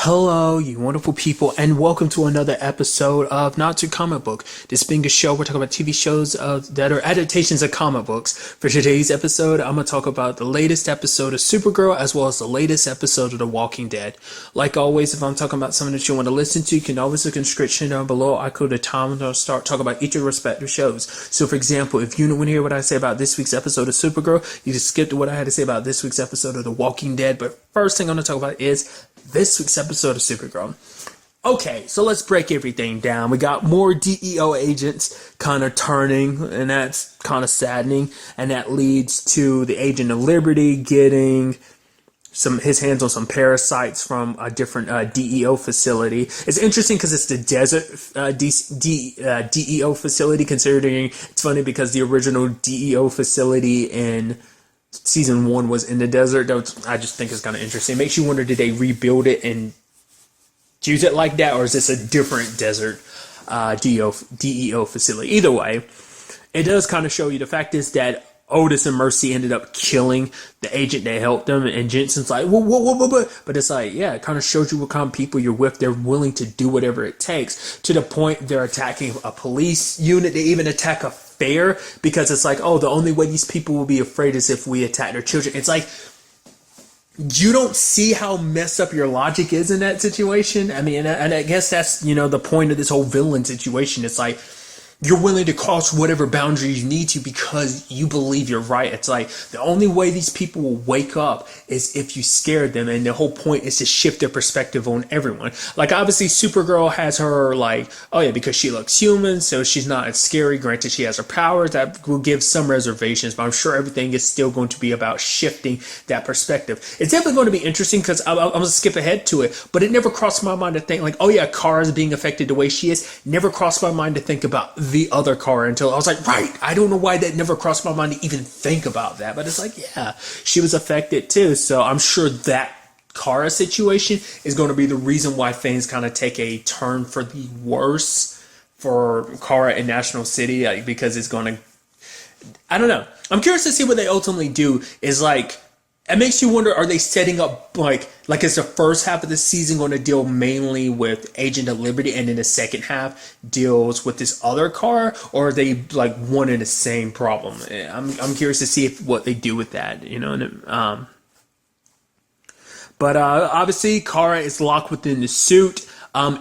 Hello, you wonderful people, and welcome to another episode of Not Too Comic Book. This being a show, we're talking about TV shows that are adaptations of comic books. For today's episode, I'm going to talk about the latest episode of Supergirl as well as the latest episode of The Walking Dead. Like always, if I'm talking about something that you want to listen to, you can always look in the description down below. I go to time and I'll start talking about each of the respective shows. So, for example, if you want to hear what I say about this week's episode of Supergirl, you can skip to what I had to say about this week's episode of The Walking Dead. But first thing I'm going to talk about is this week's episode of Supergirl. Okay, so let's break everything down. We got more DEO agents kind of turning, and that's kind of saddening. And that leads to the Agent of Liberty getting his hands on some parasites from a different DEO facility. It's interesting because it's the desert DEO facility, considering it's funny because the original DEO facility in Season 1 was in the desert. I just think it's kind of interesting. It makes you wonder, did they rebuild it and use it like that, or is this a different desert DEO facility? Either way, it does kind of show you. The fact is that Otis and Mercy ended up killing the agent that helped them, and Jensen's like, whoa. But it's like, yeah, it kind of shows you what kind of people you're with. They're willing to do whatever it takes, to the point they're attacking a police unit. They even attack a fair because it's like, oh, the only way these people will be afraid is if we attack their children. It's like, you don't see how messed up your logic is in that situation. I mean, and I guess that's, the point of this whole villain situation. It's like, you're willing to cross whatever boundaries you need to because you believe you're right. It's like the only way these people will wake up is if you scare them. And the whole point is to shift their perspective on everyone. Like, obviously, Supergirl has her like, oh yeah, because she looks human, so she's not as scary. Granted, she has her powers. That will give some reservations, but I'm sure everything is still going to be about shifting that perspective. It's definitely going to be interesting because I'm going to skip ahead to it, but it never crossed my mind to think like, oh yeah, Kara's being affected the way she is. Never crossed my mind to think about the other Kara until I was like, right, I don't know why that never crossed my mind to even think about that, but it's like, yeah, she was affected too. So I'm sure that Kara situation is going to be the reason why things kind of take a turn for the worse for Kara in National City, like, because it's going to, I don't know. I'm curious to see what they ultimately do. Is like, it makes you wonder, are they setting up like is the first half of the season going to deal mainly with Agent of Liberty and then the second half deals with this other car, or are they like one and the same problem? I'm curious to see what they do with that, But obviously Kara is locked within the suit.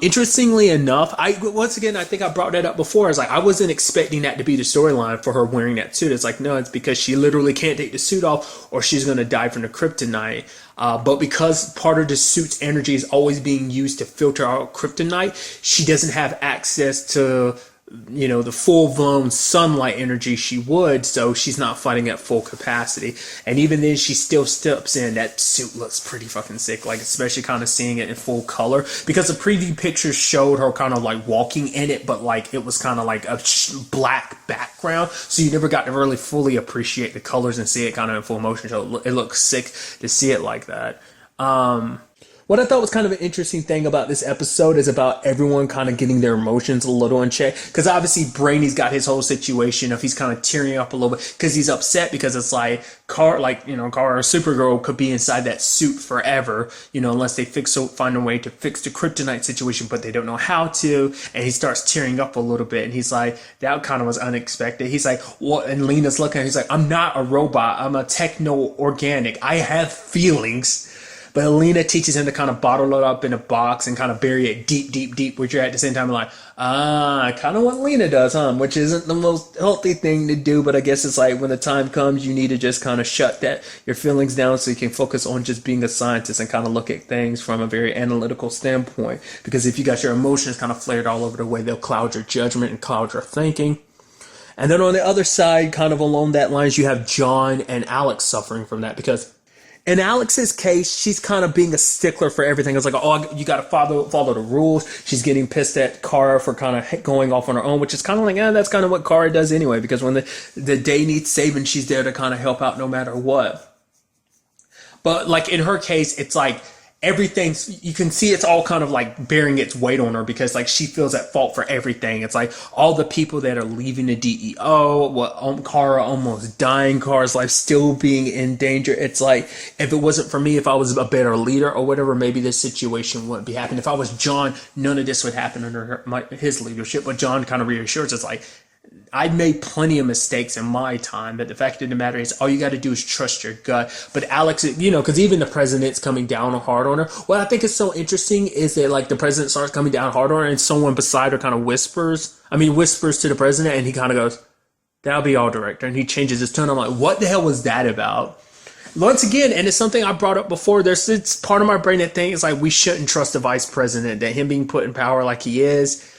Interestingly enough, I think I brought that up before. I was like, I wasn't expecting that to be the storyline for her wearing that suit. It's like, no, it's because she literally can't take the suit off or she's going to die from the kryptonite. But because part of the suit's energy is always being used to filter out kryptonite, she doesn't have access to, the full-blown sunlight energy she would, so she's not fighting at full capacity. And even then, she still steps in. That suit looks pretty fucking sick, like, especially kind of seeing it in full color, because the preview pictures showed her kind of like walking in it, but like it was kind of like a black background, so you never got to really fully appreciate the colors and see it kind of in full motion. So it looks sick to see it like that. What I thought was kind of an interesting thing about this episode is about everyone kind of getting their emotions a little in check. Because obviously Brainy's got his whole situation of he's kind of tearing up a little bit because he's upset because it's like Kara or Supergirl could be inside that suit forever, unless they find a way to fix the kryptonite situation, but they don't know how to. And he starts tearing up a little bit, and he's like, that kind of was unexpected. He's like, what? And Lena's looking at him, he's like, I'm not a robot. I'm a techno-organic. I have feelings. But Lena teaches him to kind of bottle it up in a box and kind of bury it deep, which you're at the same time like, kind of what Lena does, huh? Which isn't the most healthy thing to do, but I guess it's like when the time comes, you need to just kind of shut your feelings down so you can focus on just being a scientist and kind of look at things from a very analytical standpoint. Because if you got your emotions kind of flared all over the way, they'll cloud your judgment and cloud your thinking. And then on the other side, kind of along that lines, you have John and Alex suffering from that, because in Alex's case, she's kind of being a stickler for everything. It's like, oh, you got to follow the rules. She's getting pissed at Kara for kind of going off on her own, which is kind of like, that's kind of what Kara does anyway, because when the day needs saving, she's there to kind of help out no matter what. But like in her case, it's like everything's, you can see it's all kind of like bearing its weight on her because like she feels at fault for everything. It's like all the people that are leaving the DEO, Kara almost dying, Kara's life still being in danger. It's like, if it wasn't for me, if I was a better leader or whatever, maybe this situation wouldn't be happening. If I was John, none of this would happen under his leadership. But John kind of reassures us like, I made plenty of mistakes in my time, but the fact of the matter is all you got to do is trust your gut. But Alex, because even the president's coming down hard on her. What I think is so interesting is that like the president starts coming down hard on her and someone beside her kind of whispers to the president, and he kind of goes, "That'll be all, director." And he changes his tone. I'm like, what the hell was that about? Once again, and it's something I brought up before, it's part of my brain that thinks like we shouldn't trust the vice president, that him being put in power like he is,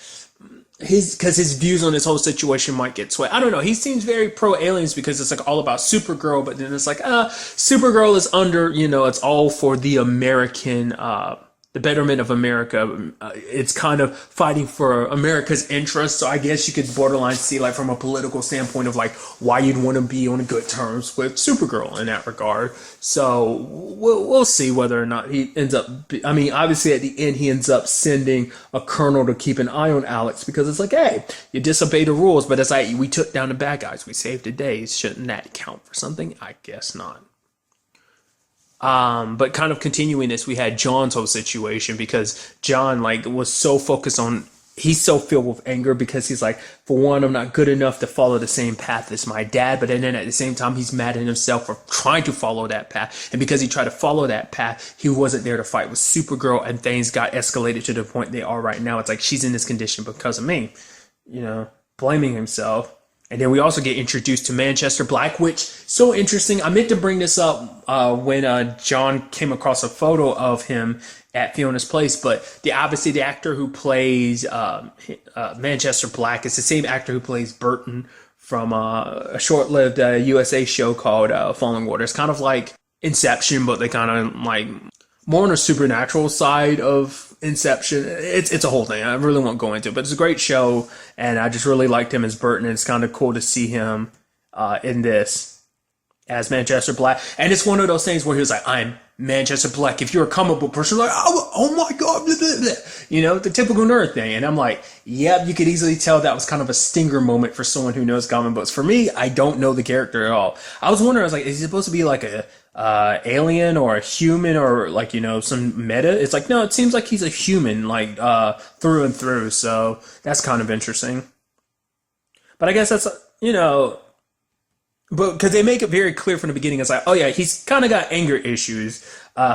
because his views on this whole situation might get swayed. I don't know. He seems very pro aliens because it's like all about Supergirl, but then it's like, Supergirl is under, it's all for the American, the betterment of America. It's kind of fighting for America's interests. So I guess you could borderline see like from a political standpoint of like why you'd want to be on good terms with Supergirl in that regard. So we'll see whether or not he ends up. Obviously at the end he ends up sending a colonel to keep an eye on Alex because it's like, hey, you disobeyed the rules, but it's like we took down the bad guys, we saved the day. Shouldn't that count for something? I guess not. But kind of continuing this, we had John's whole situation because John was so focused on, he's so filled with anger because he's like, for one, I'm not good enough to follow the same path as my dad. But then at the same time, he's mad at himself for trying to follow that path. And because he tried to follow that path, he wasn't there to fight with Supergirl, and things got escalated to the point they are right now. It's like, she's in this condition because of me, blaming himself. And then we also get introduced to Manchester Black, which so interesting. I meant to bring this up when John came across a photo of him at Fiona's place, but obviously the actor who plays Manchester Black is the same actor who plays Burton from a short-lived USA show called Falling Waters. Kind of like Inception, but they kind of like more on a supernatural side of Inception. It's a whole thing. I really won't go into it, but it's a great show, and I just really liked him as Burton, and it's kind of cool to see him in this as Manchester Black. And it's one of those things where he was like, I'm Manchester Black. If you're a comic book person, like, oh my God, blah, blah, blah. The typical nerd thing. And I'm like, yep, you could easily tell that was kind of a stinger moment for someone who knows comic books. For me, I don't know the character at all. I was wondering, I was like, is he supposed to be like a alien or a human or like, some meta? It's like, no, it seems like he's a human, through and through. So that's kind of interesting. But I guess that's, but because they make it very clear from the beginning, it's like, oh yeah, he's kind of got anger issues.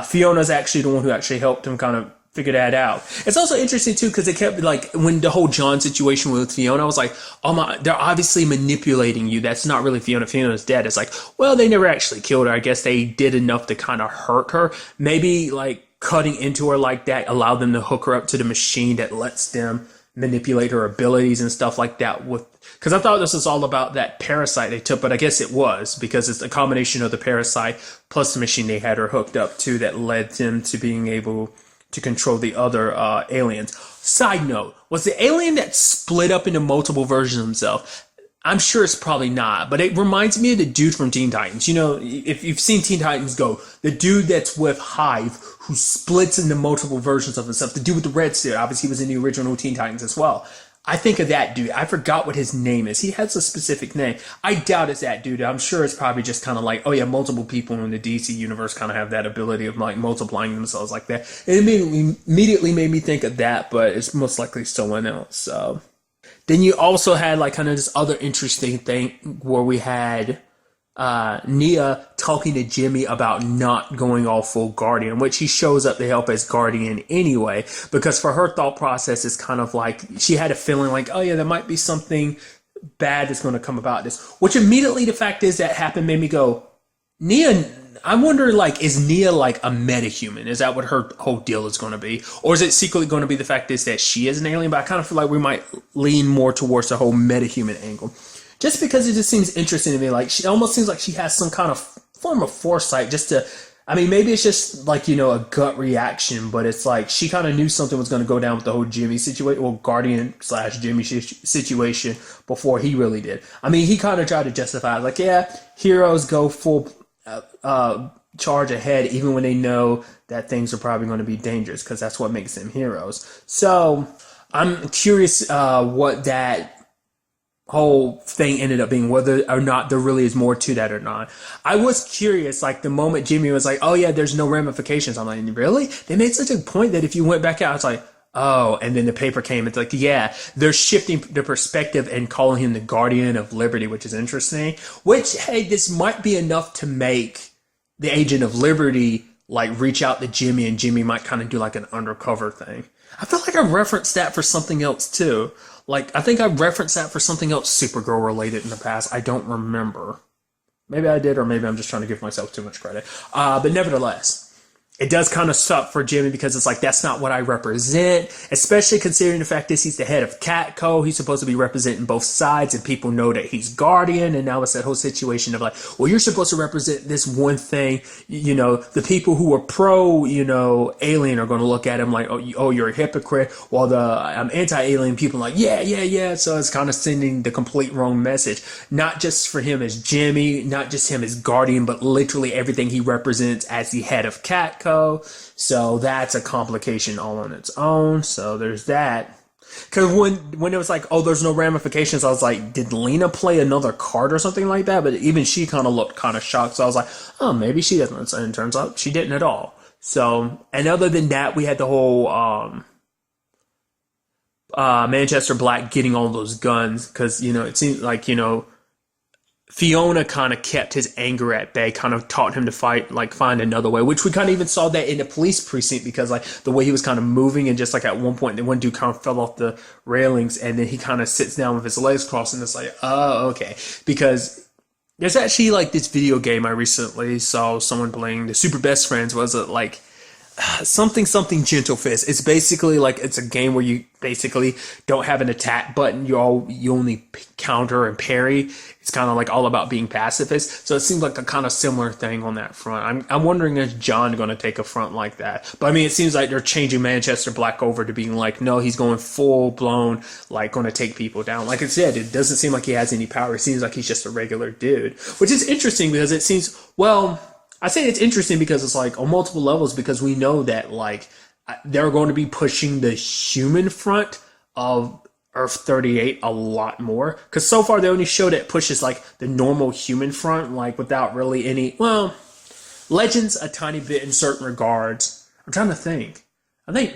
Fiona's actually the one who actually helped him kind of figure that out. It's also interesting too because they kept when the whole John situation with Fiona, I was like, oh my, they're obviously manipulating you. That's not really Fiona. Fiona's dead. It's like, well, they never actually killed her. I guess they did enough to kind of hurt her. Maybe cutting into her like that allowed them to hook her up to the machine that lets them manipulate her abilities and stuff like that. Because I thought this was all about that parasite they took, but I guess it was because it's a combination of the parasite plus the machine they had her hooked up to that led them to being able to control the other aliens. Side note, was the alien that split up into multiple versions of himself? I'm sure it's probably not, but it reminds me of the dude from Teen Titans. If you've seen Teen Titans Go, the dude that's with Hive who splits into multiple versions of himself, the dude with the red suit, obviously he was in the original Teen Titans as well. I think of that dude. I forgot what his name is. He has a specific name. I doubt it's that dude. I'm sure it's probably just kind of like, oh yeah, multiple people in the DC universe kind of have that ability of multiplying themselves like that. It immediately made me think of that, but it's most likely someone else. So then you also had kind of this other interesting thing where we had Nia talking to Jimmy about not going all full Guardian, which he shows up to help as Guardian anyway, because for her thought process is kind of like she had a feeling like, oh yeah, there might be something bad that's going to come about this, which immediately the fact is that happened made me go, Nia, I wonder is Nia a metahuman? Is that what her whole deal is going to be? Or is it secretly going to be the fact is that she is an alien? But I kind of feel like we might lean more towards the whole metahuman angle. Just because it just seems interesting to me. She almost seems like she has some kind of form of foresight just to, maybe it's just a gut reaction, but it's she kind of knew something was going to go down with the whole Jimmy situation, or Guardian / Jimmy situation before he really did. He kind of tried to justify yeah, heroes go full, charge ahead even when they know that things are probably going to be dangerous, because that's what makes them heroes. So I'm curious what that whole thing ended up being, whether or not there really is more to that or not. I was curious, like the moment Jimmy was like, oh yeah, there's no ramifications. I'm like, really? They made such a point that if you went back out, it's like, oh, and then the paper came. It's like, yeah, they're shifting the perspective and calling him the Guardian of Liberty, which is interesting. Which, hey, this might be enough to make the Agent of Liberty like reach out to Jimmy, and Jimmy might kind of do like an undercover thing. I feel like I referenced that for something else too. Like, I think I referenced that for something else Supergirl related in the past. I don't remember. Maybe I did, or maybe I'm just trying to give myself too much credit. But nevertheless, it does kind of suck for Jimmy, because it's like, that's not what I represent, especially considering the fact that he's the head of Catco. He's supposed to be representing both sides, and people know that he's Guardian. And now it's that whole situation of like, well, you're supposed to represent this one thing. You know, the people who are pro, alien are going to look at him like, oh, you're a hypocrite. While the anti-alien people are like, yeah. So it's kind of sending the complete wrong message, not just for him as Jimmy, not just him as Guardian, but literally everything he represents as the head of Catco. So that's a complication all on its own. So there's that. Because when it was like, oh, there's no ramifications, I was like, did Lena play another card or something like that? But even she kind of looked kind of shocked. So I was like, oh, maybe she doesn't. And it turns out she didn't at all. So, and other than that, we had the whole Manchester Black getting all those guns. Because, it seems like, Fiona kind of kept his anger at bay, kind of taught him to fight, like find another way, which we kind of even saw that in the police precinct, because like the way he was kind of moving, and just like at one point, the one dude kind of fell off the railings, and then he kind of sits down with his legs crossed, and it's like, oh, okay. Because there's actually like this video game I recently saw someone playing, the Super Best Friends, was it like something Gentle Fist. It's basically like, it's a game where you basically don't have an attack button. You only counter and parry. It's kind of like all about being pacifist. So it seems like a kind of similar thing on that front. I'm wondering, is John going to take a front like that? But I mean, it seems like they're changing Manchester Black over to being like, no, he's going full blown, like going to take people down. Like I said, it doesn't seem like he has any power. It seems like he's just a regular dude, which is interesting, because it seems, well, I say it's interesting because it's like on multiple levels, because we know that like they're going to be pushing the human front of Earth 38 a lot more. Because so far they only show that it pushes like the normal human front, like without really any, well, Legends a tiny bit in certain regards. I'm trying to think. I think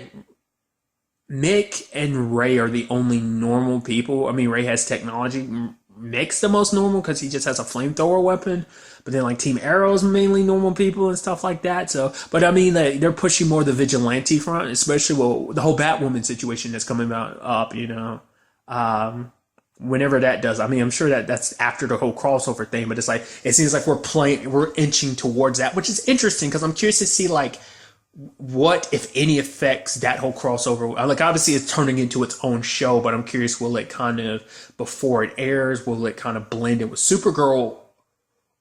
Mick and Ray are the only normal people. I mean, Ray has technology. Mick's the most normal because he just has a flamethrower weapon. But then like Team Arrow's mainly normal people and stuff like that. So, but I mean, like, they're pushing more the vigilante front, especially the whole Batwoman situation that's coming up, whenever that does. I mean, I'm sure that's after the whole crossover thing, but it's like, it seems like we're inching towards that, which is interesting, because I'm curious to see like what, if any, effects that whole crossover. Like, obviously it's turning into its own show, but I'm curious, will it kind of, before it airs, will it kind of blend in with Supergirl?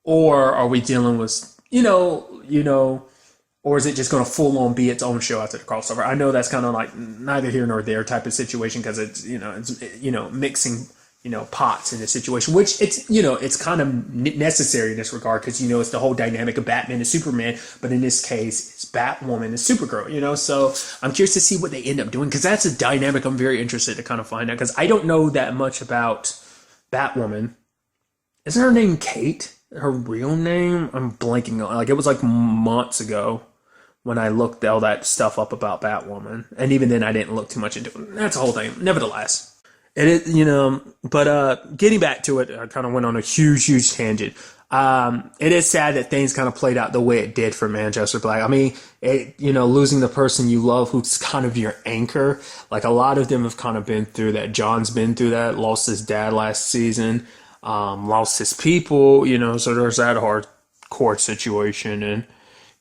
Or are we dealing with, or is it just going to full on be its own show after the crossover? I know that's kind of like neither here nor there type of situation, because it's, mixing, pots in this situation, which it's kind of necessary in this regard, because, it's the whole dynamic of Batman and Superman, but in this case, it's Batwoman and Supergirl, so I'm curious to see what they end up doing, because that's a dynamic I'm very interested to kind of find out, because I don't know that much about Batwoman. Isn't her name Kate? Her real name? I'm blanking on. Like, it was like months ago when I looked all that stuff up about Batwoman, and even then I didn't look too much into it. That's the whole thing. Nevertheless, it is, but getting back to it, I kind of went on a huge tangent. It is sad that things kind of played out the way it did for Manchester Black. I mean, losing the person you love, who's kind of your anchor. Like, a lot of them have kind of been through that. John's been through that. Lost his dad last season. Lost his people, so there's that hardcore situation, and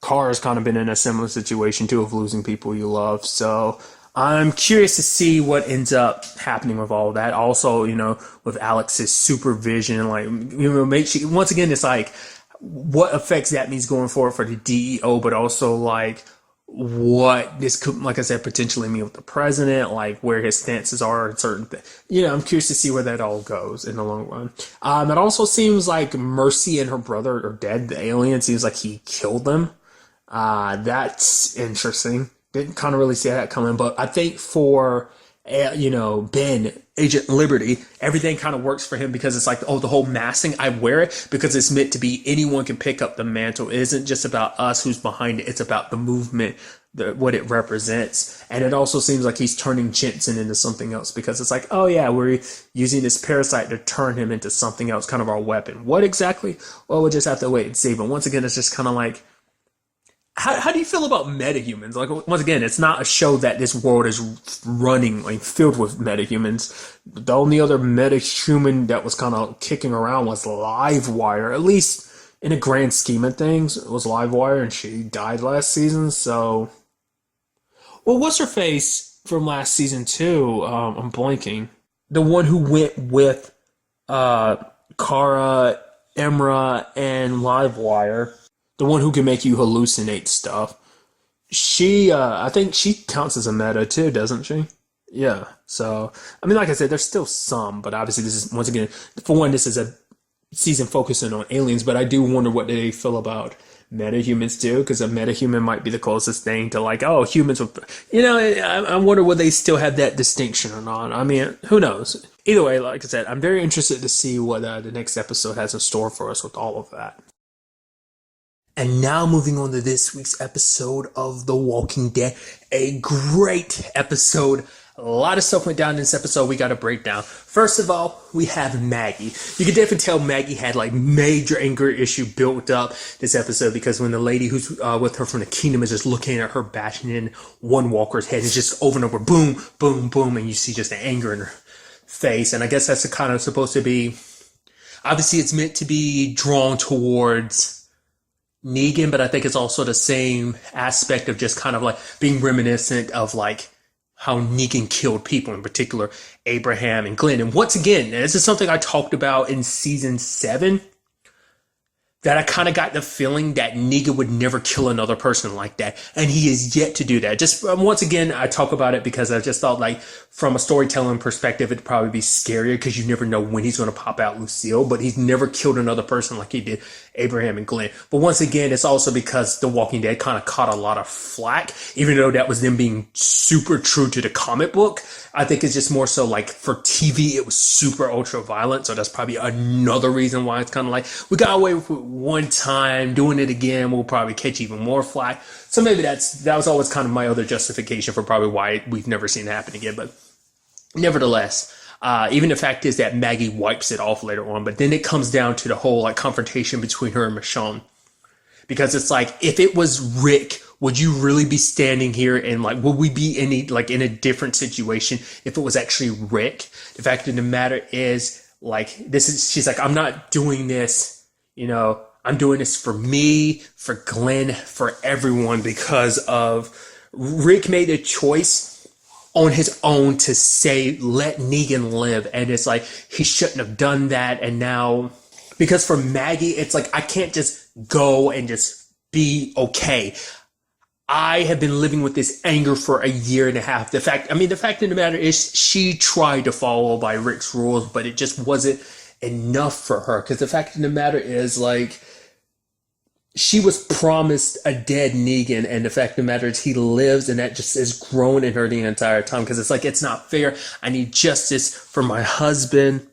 Carr's kind of been in a similar situation too, of losing people you love. So I'm curious to see what ends up happening with all of that. Also, with Alex's supervision, like, make sure, once again, it's like, what effects that means going forward for the DEO, but also like, what this could, like I said, potentially mean with the president, like where his stances are and certain things. I'm curious to see where that all goes in the long run. It also seems like Mercy and her brother are dead. The alien seems like he killed them. That's interesting. Didn't kind of really see that coming, but I think for Ben, Agent Liberty, everything kind of works for him because it's like, oh, the whole massing, I wear it because it's meant to be anyone can pick up the mantle. It isn't just about us who's behind it. It's about the movement, what it represents. And it also seems like he's turning Jensen into something else because it's like, oh yeah, we're using this parasite to turn him into something else, kind of our weapon. What exactly? Well, we'll just have to wait and see. But once again, it's just kind of like, how do you feel about metahumans? Like, once again, it's not a show that this world is running, like, filled with metahumans. The only other metahuman that was kind of kicking around was Livewire, at least in a grand scheme of things. It was Livewire, and she died last season, so... Well, what's her face from last season, too? I'm blanking. The one who went with Kara, Emra, and Livewire. The one who can make you hallucinate stuff. She, I think she counts as a meta too, doesn't she? Yeah. So, I mean, like I said, there's still some, but obviously this is, once again, for one, this is a season focusing on aliens, but I do wonder what they feel about metahumans too, because a metahuman might be the closest thing to like, oh, humans would, I wonder would they still have that distinction or not. I mean, who knows? Either way, like I said, I'm very interested to see what the next episode has in store for us with all of that. And now moving on to this week's episode of The Walking Dead. A great episode. A lot of stuff went down in this episode we got to break down. First of all, we have Maggie. You can definitely tell Maggie had like major anger issue built up this episode because when the lady who's with her from the kingdom is just looking at her bashing in one walker's head, it's just over and over, boom, boom, boom, and you see just the anger in her face. And I guess that's the kind of supposed to be, obviously it's meant to be drawn towards Negan, but I think it's also the same aspect of just kind of like being reminiscent of like how Negan killed people, in particular Abraham and Glenn. And once again, this is something I talked about in season 7, that I kind of got the feeling that Negan would never kill another person like that. And he is yet to do that. Just once again, I talk about it because I just thought like from a storytelling perspective, it'd probably be scarier because you never know when he's going to pop out Lucille, but he's never killed another person like he did Abraham and Glenn. But once again, it's also because The Walking Dead kind of caught a lot of flack, even though that was them being super true to the comic book. I think it's just more so like for TV, it was super ultra violent. So that's probably another reason why it's kind of like, we got away with it one time, doing it again, we'll probably catch even more flack. So maybe that was always kind of my other justification for probably why we've never seen it happen again. But nevertheless, even the fact is that Maggie wipes it off later on, but then it comes down to the whole like confrontation between her and Michonne. Because it's like, if it was Rick, would you really be standing here and like, would we be in a different situation if it was actually Rick? The fact of the matter is, like, she's like, I'm not doing this, I'm doing this for me, for Glenn, for everyone, because of Rick made a choice on his own to say, let Negan live. And it's like, he shouldn't have done that. And now, because for Maggie, it's like, I can't just go and just be okay. I have been living with this anger for a year and a half. The fact of the matter is she tried to follow by Rick's rules, but it just wasn't enough for her. Because the fact of the matter is, like, she was promised a dead Negan, and the fact of the matter is he lives, and that just has grown in her the entire time. Because it's like, it's not fair. I need justice for my husband.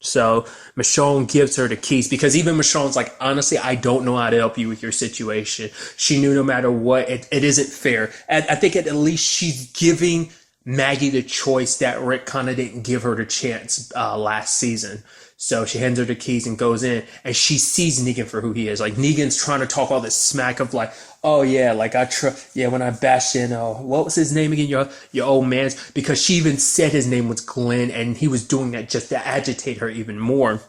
So Michonne gives her the keys, because even Michonne's like, honestly, I don't know how to help you with your situation. She knew no matter what, it isn't fair. And I think at least she's giving Maggie the choice that Rick kind of didn't give her the chance last season. So she hands her the keys and goes in, and she sees Negan for who he is. Like, Negan's trying to talk all this smack of like, oh yeah, like when I bashed in, what was his name again? Your old man's, because she even said his name was Glenn, and he was doing that just to agitate her even more.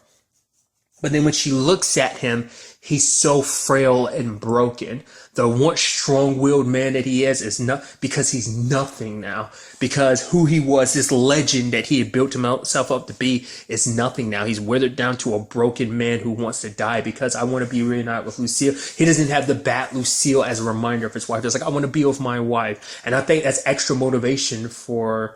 But then when she looks at him, he's so frail and broken. The once strong-willed man that he is not because he's nothing now. Because who he was, this legend that he had built himself up to be, is nothing now. He's withered down to a broken man who wants to die because I want to be reunited with Lucille. He doesn't have the bat Lucille as a reminder of his wife. It's like, I want to be with my wife. And I think that's extra motivation for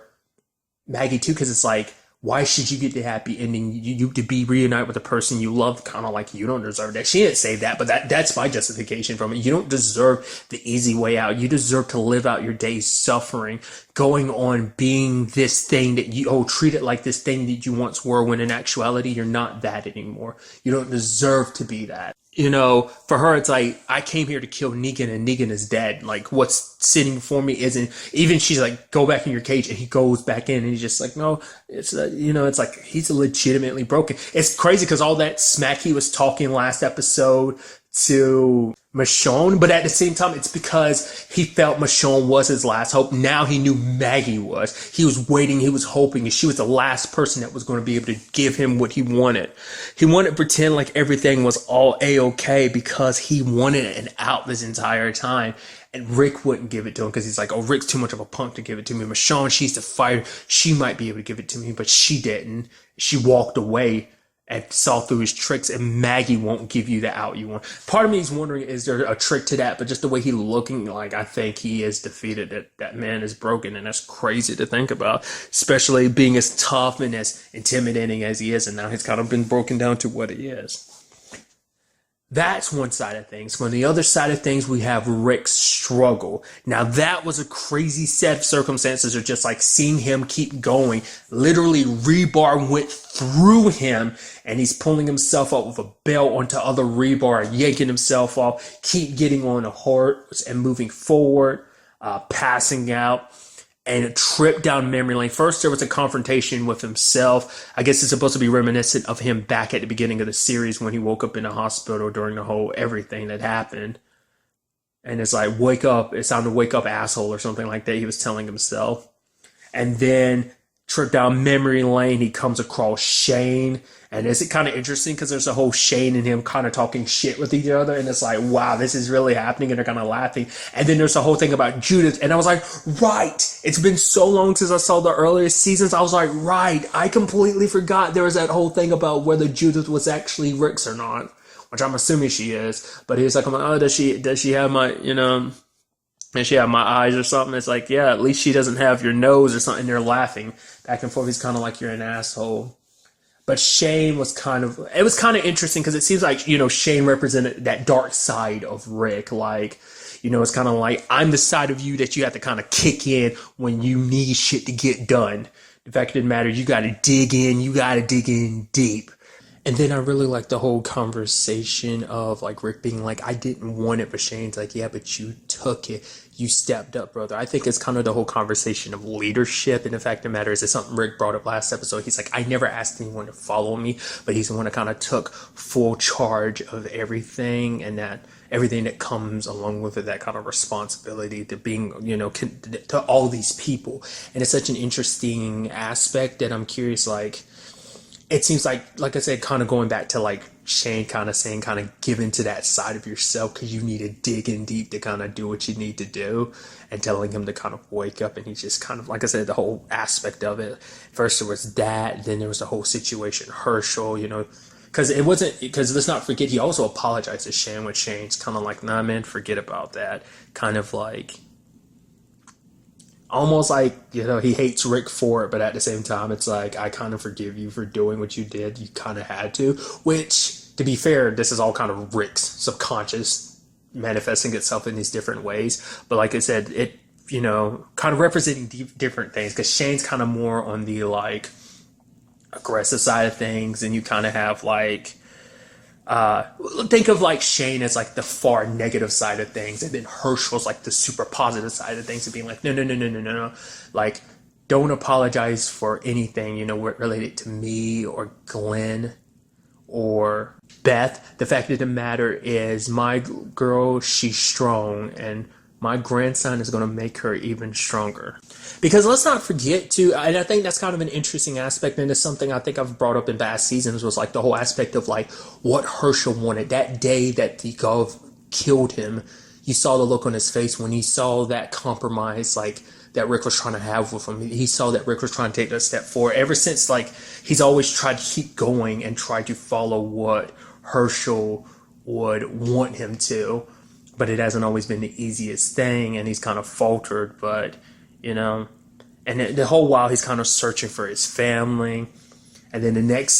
Maggie too, because it's like, why should you get the happy ending? You to be reunited with a person you love, kind of like you don't deserve that. She didn't say that, but that's my justification from it. You don't deserve the easy way out. You deserve to live out your days suffering, going on being this thing that treat it like this thing that you once were, when in actuality, you're not that anymore. You don't deserve to be that. For her, it's like, I came here to kill Negan and Negan is dead. Like, what's sitting before me isn't, even she's like, go back in your cage, and he goes back in and he's just like, no, it's, it's like, he's legitimately broken. It's crazy because all that smack he was talking last episode to Michonne, but at the same time, it's because he felt Michonne was his last hope. Now he knew Maggie was. He was waiting, he was hoping, and she was the last person that was going to be able to give him what he wanted. He wanted to pretend like everything was all A-okay because he wanted an out this entire time. And Rick wouldn't give it to him because he's like, oh, Rick's too much of a punk to give it to me. Michonne, she's the fighter. She might be able to give it to me, but she didn't. She walked away and saw through his tricks, and Maggie won't give you the out you want. Part of me is wondering, is there a trick to that? But just the way he's looking, like, I think he is defeated. That man is broken, and that's crazy to think about, especially being as tough and as intimidating as he is, and now he's kind of been broken down to what he is. That's one side of things. On the other side of things, we have Rick's struggle. Now, that was a crazy set of circumstances, of just like seeing him keep going. Literally, rebar went through him, and he's pulling himself up with a belt onto other rebar, yanking himself off, keep getting on a horse and moving forward, passing out. And a trip down memory lane. First, there was a confrontation with himself. I guess it's supposed to be reminiscent of him back at the beginning of the series when he woke up in the hospital during the whole everything that happened. And it's like, wake up. It's time to wake up, asshole, or something like that. He was telling himself. And then trip down memory lane, he comes across Shane. And it's kind of interesting because there's a whole Shane and him kind of talking shit with each other. And it's like, wow, this is really happening. And they're kind of laughing. And then there's the whole thing about Judith. And I was like, right. It's been so long since I saw the earlier seasons. I was like, right. I completely forgot there was that whole thing about whether Judith was actually Rick's or not, which I'm assuming she is. But he was like, oh, does she have my, does she have my eyes or something? It's like, yeah, at least she doesn't have your nose or something. They're laughing back and forth. He's kind of like, you're an asshole. But Shane was kind of interesting because it seems like, Shane represented that dark side of Rick. Like, it's kind of like, I'm the side of you that you have to kind of kick in when you need shit to get done. The fact of the matter, you got to dig in deep. And then I really like the whole conversation of like Rick being like, I didn't want it, but Shane's like, yeah, but you took it. You stepped up, brother. I think it's kind of the whole conversation of leadership. And the fact of the matter is, it's something Rick brought up last episode. He's like, I never asked anyone to follow me, but he's the one that kind of took full charge of everything, and that everything that comes along with it, that kind of responsibility to being, to all these people. And it's such an interesting aspect that I'm curious, like, it seems like I said, kind of going back to like Shane kind of saying, kind of give into that side of yourself because you need to dig in deep to kind of do what you need to do, and telling him to kind of wake up. And he's just kind of, like I said, the whole aspect of it. First there was that, then there was the whole situation, Herschel, because let's not forget, he also apologized to Shane, when Shane's kind of like, nah, man, forget about that. Kind of like, almost like, he hates Rick for it, but at the same time, it's like, I kind of forgive you for doing what you did. You kind of had to, which, to be fair, this is all kind of Rick's subconscious manifesting itself in these different ways. But like I said, it, kind of representing different things, because Shane's kind of more on the, like, aggressive side of things, and you kind of have, like, think of like Shane as like the far negative side of things, and then Herschel's like the super positive side of things, and being like, no, like, don't apologize for anything, related to me or Glenn or Beth. The fact of the matter is, my girl, she's strong, and my grandson is going to make her even stronger. Because let's not forget too, and I think that's kind of an interesting aspect, and it's something I think I've brought up in past seasons, was like the whole aspect of like what Herschel wanted. That day that the Gov killed him, you saw the look on his face when he saw that compromise, like that Rick was trying to have with him. He saw that Rick was trying to take that step forward. Ever since, like, he's always tried to keep going and try to follow what Herschel would want him to, but it hasn't always been the easiest thing, and he's kind of faltered. But and the whole while he's kind of searching for his family. And then the next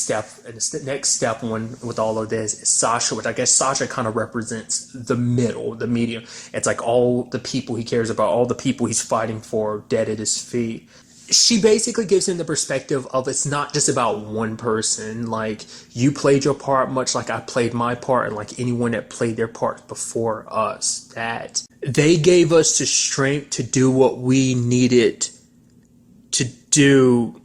step one with all of this is Sasha, which I guess Sasha kind of represents the middle, the medium. It's like all the people he cares about, all the people he's fighting for, dead at his feet. She basically gives him the perspective of it's not just about one person. Like, you played your part much like I played my part, and like anyone that played their part before us. That they gave us the strength to do what we needed to do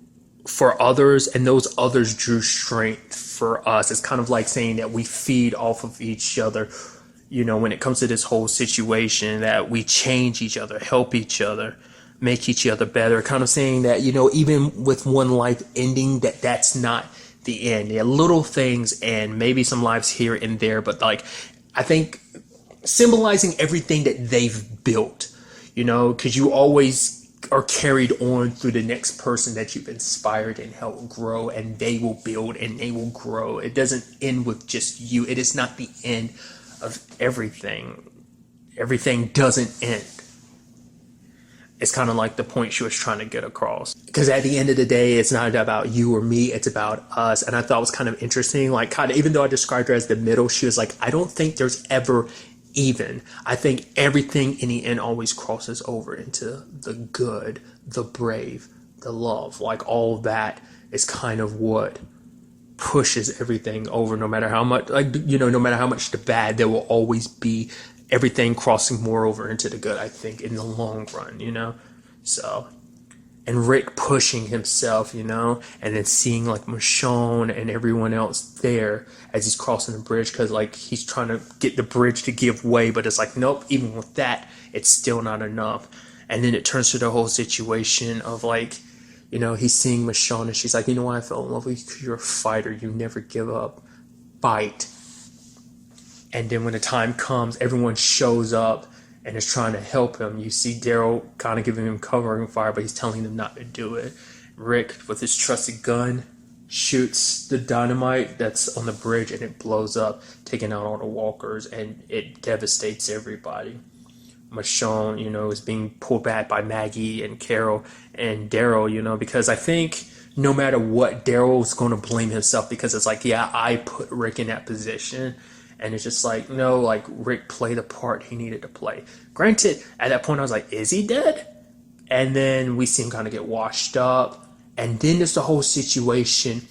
for others, and those others drew strength for us. It's kind of like saying that we feed off of each other, when it comes to this whole situation, that we change each other, help each other, make each other better. Kind of saying that, even with one life ending, that's not the end. There are little things and maybe some lives here and there, but like, I think symbolizing everything that they've built, because you always are carried on through the next person that you've inspired and helped grow, and they will build and they will grow. It doesn't end with just you. It is not the end of everything. Everything doesn't end. It's kind of like the point she was trying to get across. Because at the end of the day, it's not about you or me, it's about us. And I thought it was kind of interesting, like, kind of, even though I described her as the middle, she was like, I don't think there's ever even. I think everything in the end always crosses over into the good, the brave, the love. Like, all that is kind of what pushes everything over. No matter how much, no matter how much the bad, there will always be everything crossing more over into the good, I think, in the long run, So, and Rick pushing himself, and then seeing like Michonne and everyone else there as he's crossing the bridge, because like he's trying to get the bridge to give way, but it's like, nope, even with that, it's still not enough. And then it turns to the whole situation of like, he's seeing Michonne, and she's like, why I fell in love with you? Because you're a fighter, you never give up, fight. And then when the time comes, everyone shows up and is trying to help him. You see Daryl kind of giving him covering fire, but he's telling them not to do it. Rick, with his trusted gun, shoots the dynamite that's on the bridge, and it blows up, taking out all the walkers, and it devastates everybody. Michonne, is being pulled back by Maggie and Carol and Daryl, because I think no matter what, Daryl's going to blame himself, because it's like, yeah, I put Rick in that position. And it's just like, no, like, Rick played the part he needed to play. Granted, at that point, I was like, is he dead? And then we see him kind of get washed up. And then there's the whole situation.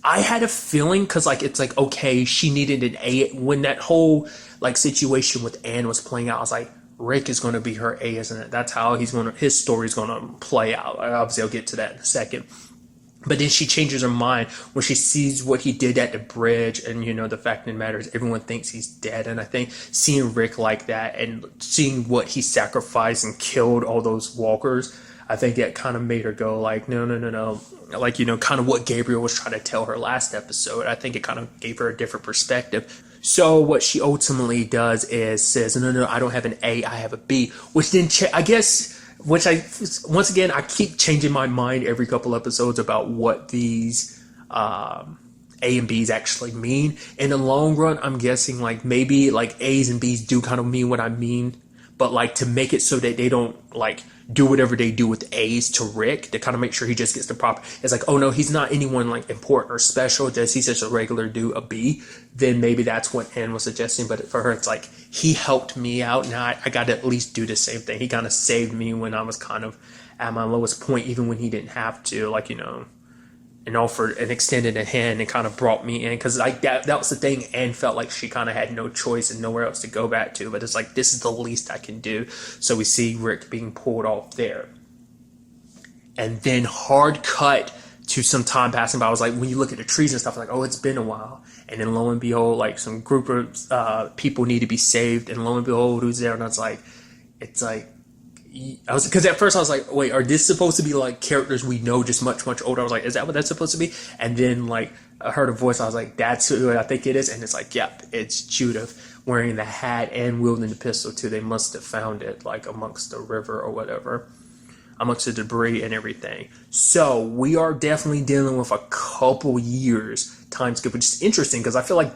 I had a feeling, because, like, it's like, okay, she needed an A. When that whole, like, situation with Anne was playing out, I was like, Rick is going to be her A, isn't it? That's how his story's going to play out. Obviously, I'll get to that in a second. But then she changes her mind when she sees what he did at the bridge, and the fact of the matter is everyone thinks he's dead. And I think seeing Rick like that and seeing what he sacrificed and killed all those walkers, I think that kind of made her go like, no. Like, kind of what Gabriel was trying to tell her last episode. I think it kind of gave her a different perspective. So what she ultimately does is says, no, I don't have an A, I have a B, which then I guess... once again, I keep changing my mind every couple episodes about what these A and B's actually mean. In the long run, I'm guessing like maybe like A's and B's do kind of mean what I mean, but like to make it so that they don't like do whatever they do with A's to Rick, to kind of make sure he just gets the proper. It's like, oh no, he's not anyone like important or special. Does he's just a regular dude, a B? Then maybe that's what Anne was suggesting. But for her, it's like, he helped me out. Now I got to at least do the same thing. He kind of saved me when I was kind of at my lowest point, even when he didn't have to, like, and offered and extended a hand and kind of brought me in. Because like that was the thing. Anne felt like she kind of had no choice and nowhere else to go back to. But it's like, this is the least I can do. So we see Rick being pulled off there. And then hard cut to some time passing by. I was like, when you look at the trees and stuff, like, oh, it's been a while. And then lo and behold, like some group of people need to be saved. And lo and behold, who's there? And I was like, it's like, because at first I was like, wait, are this supposed to be like characters we know just much, much older? I was like, is that what that's supposed to be? And then like I heard a voice, I was like, that's who I think it is. And it's like, yep, it's Judith wearing the hat and wielding the pistol too. They must have found it like amongst the river or whatever, amongst the debris and everything. So we are definitely dealing with a couple years time skip, which is interesting because I feel like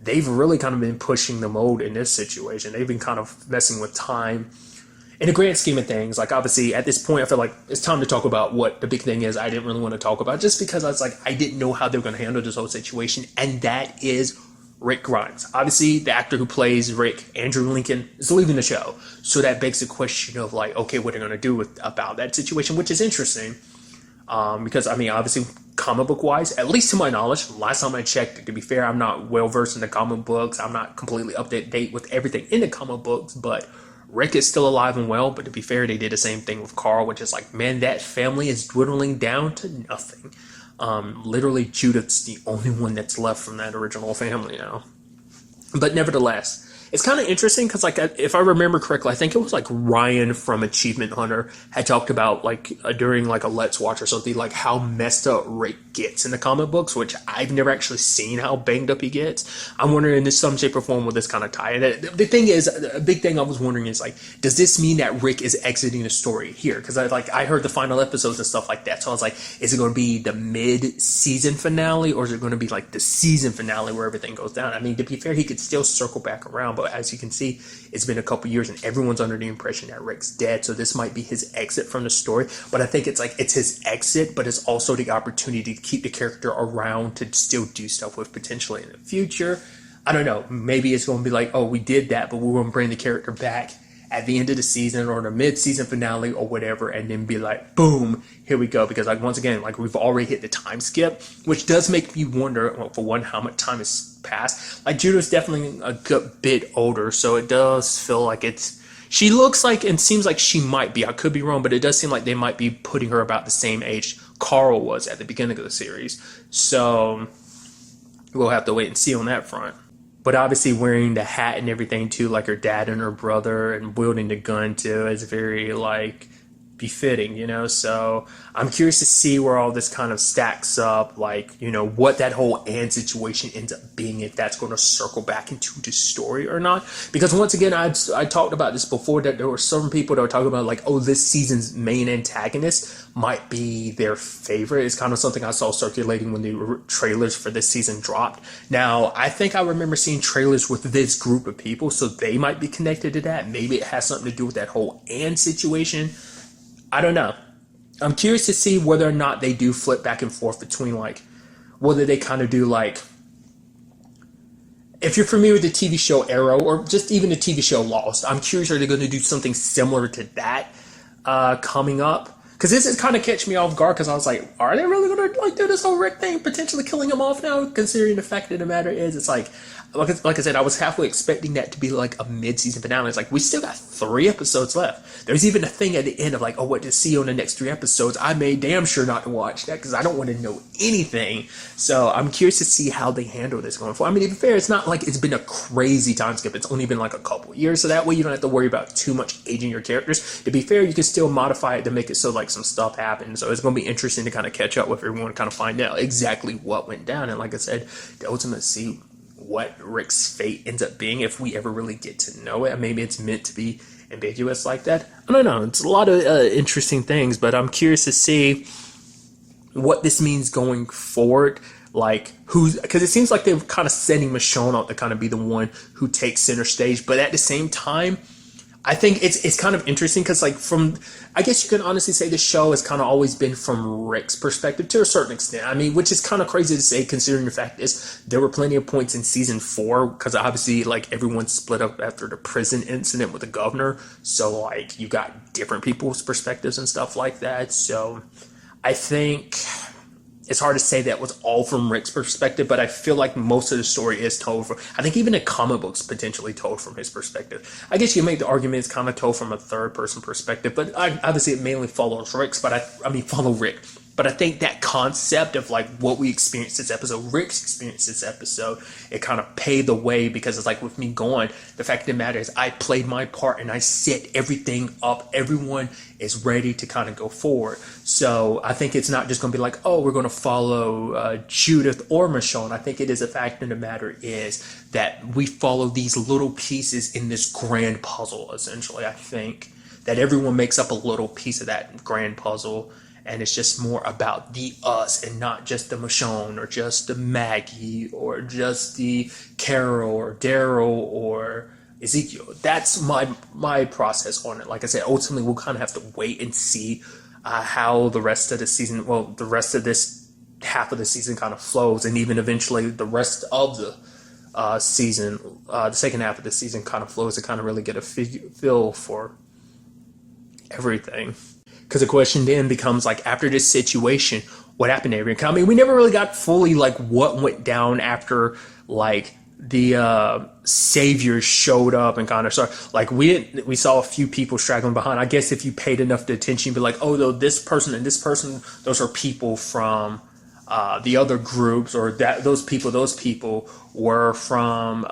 they've really kind of been pushing the mold in this situation. They've been kind of messing with time. In the grand scheme of things, like obviously at this point, I feel like it's time to talk about what the big thing is I didn't really want to talk about just because I was like, I didn't know how they were going to handle this whole situation. And that is Rick Grimes. Obviously, the actor who plays Rick, Andrew Lincoln, is leaving the show. So that begs the question of like, okay, what are they going to do about that situation, which is interesting. Because I mean, obviously, comic book wise, at least to my knowledge, last time I checked, to be fair, I'm not well versed in the comic books. I'm not completely up to date with everything in the comic books, but Rick is still alive and well. But to be fair, they did the same thing with Carl, which is like, man, that family is dwindling down to nothing. Literally, Judith's the only one that's left from that original family now. But nevertheless, it's kind of interesting because, like, if I remember correctly, I think it was like Ryan from Achievement Hunter had talked about like during like a Let's Watch or something, like how messed up Rick gets in the comic books, which I've never actually seen how banged up he gets. I'm wondering in some shape or form will this kind of tie in. The thing is, a big thing I was wondering is like, does this mean that Rick is exiting the story here? Because I heard the final episodes and stuff like that, so I was like, is it going to be the mid-season finale or is it going to be like the season finale where everything goes down? I mean, to be fair, he could still circle back around, but as you can see, it's been a couple years and everyone's under the impression that Rick's dead, so this might be his exit from the story. But I think it's like it's his exit, but it's also the opportunity to keep the character around to still do stuff with potentially in the future. I don't know, maybe it's going to be like, oh, we did that, but we're going to bring the character back at the end of the season or the mid-season finale or whatever, and then be like, boom, here we go. Because like once again, like we've already hit the time skip, which does make me wonder, well, for one, how much time has passed. Like Judith's definitely a good bit older, so it does feel like she looks like and seems like she might be, I could be wrong, but it does seem like they might be putting her about the same age Carl was at the beginning of the series. So we'll have to wait and see on that front. But obviously wearing the hat and everything too, like her dad and her brother, and wielding the gun too, is very like befitting, you know. So I'm curious to see where all this kind of stacks up, like, you know, what that whole Anne situation ends up being, if that's going to circle back into the story or not. Because once again, I talked about this before, that there were some people that were talking about like, oh, this season's main antagonist might be their favorite. It's kind of something I saw circulating when the trailers for this season dropped. Now, I think I remember seeing trailers with this group of people, so they might be connected to that. Maybe it has something to do with that whole Anne situation. I don't know. I'm curious to see whether or not they do flip back and forth between like, whether they kind of do like, if you're familiar with the TV show Arrow or just even the TV show Lost, I'm curious, are they going to do something similar to that coming up? Because this is kind of catch me off guard, because I was like, are they really going to like do this whole Rick thing, potentially killing him off now, considering the fact of the matter is, it's like I said, I was halfway expecting that to be like a mid-season finale. It's like, we still got 3 episodes left. There's even a thing at the end of like, oh, what to see on the next 3 episodes. I made damn sure not to watch that because I don't want to know anything. So I'm curious to see how they handle this going forward. I mean, to be fair, it's not like it's been a crazy time skip. It's only been like a couple years, so that way you don't have to worry about too much aging your characters. To be fair, you can still modify it to make it so like some stuff happens. So it's going to be interesting to kind of catch up with everyone and kind of find out exactly what went down. And like I said, the ultimate see what Rick's fate ends up being, if we ever really get to know it. Maybe it's meant to be ambiguous like that. I don't know. It's a lot of interesting things, but I'm curious to see what this means going forward. Like, because it seems like they're kind of setting Michonne up to kind of be the one who takes center stage, but at the same time, I think it's kind of interesting because, like, I guess you can honestly say the show has kind of always been from Rick's perspective to a certain extent. I mean, which is kind of crazy to say considering the fact is there were plenty of points in season 4 because obviously, like, everyone split up after the prison incident with the governor. So, like, you got different people's perspectives and stuff like that. So, I think it's hard to say that was all from Rick's perspective, but I feel like most of the story is told from, I think even the comic books potentially told from his perspective. I guess you make the argument it's kind of told from a third person perspective, but obviously it mainly follows Rick's, but I mean follow Rick. But I think that concept of like what we experienced this episode, Rick's experienced this episode, it kind of paved the way, because it's like with me going, the fact of the matter is I played my part and I set everything up. Everyone is ready to kind of go forward. So I think it's not just going to be like, oh, we're going to follow Judith or Michonne. I think it is a fact of the matter is that we follow these little pieces in this grand puzzle, essentially. I think that everyone makes up a little piece of that grand puzzle. And it's just more about the us and not just the Michonne or just the Maggie or just the Carol or Daryl or Ezekiel. That's my process on it. Like I said, ultimately we'll kind of have to wait and see how the rest of the season, the rest of this half of the season kind of flows, and even eventually the rest of the season, the second half of the season kind of flows to kind of really get a feel for everything. Because the question then becomes like, after this situation, what happened to everyone? I mean, we never really got fully like what went down after like the saviors showed up and kind of started. Like we saw a few people straggling behind. I guess if you paid enough attention, you'd be like, oh, though this person and this person, those are people from the other groups, or that those people were from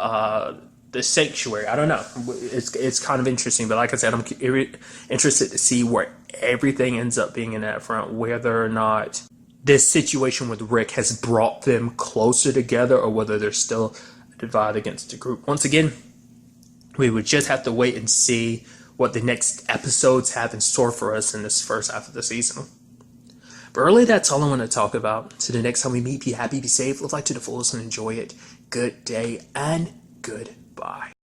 the sanctuary. I don't know. It's kind of interesting, but like I said, I'm interested to see where everything ends up being in that front, whether or not this situation with Rick has brought them closer together, or whether there's still a divide against the group. Once again, we would just have to wait and see what the next episodes have in store for us in this first half of the season. But really, that's all I want to talk about. So the next time we meet, be happy, be safe, live life to the fullest, and enjoy it. Good day and goodbye.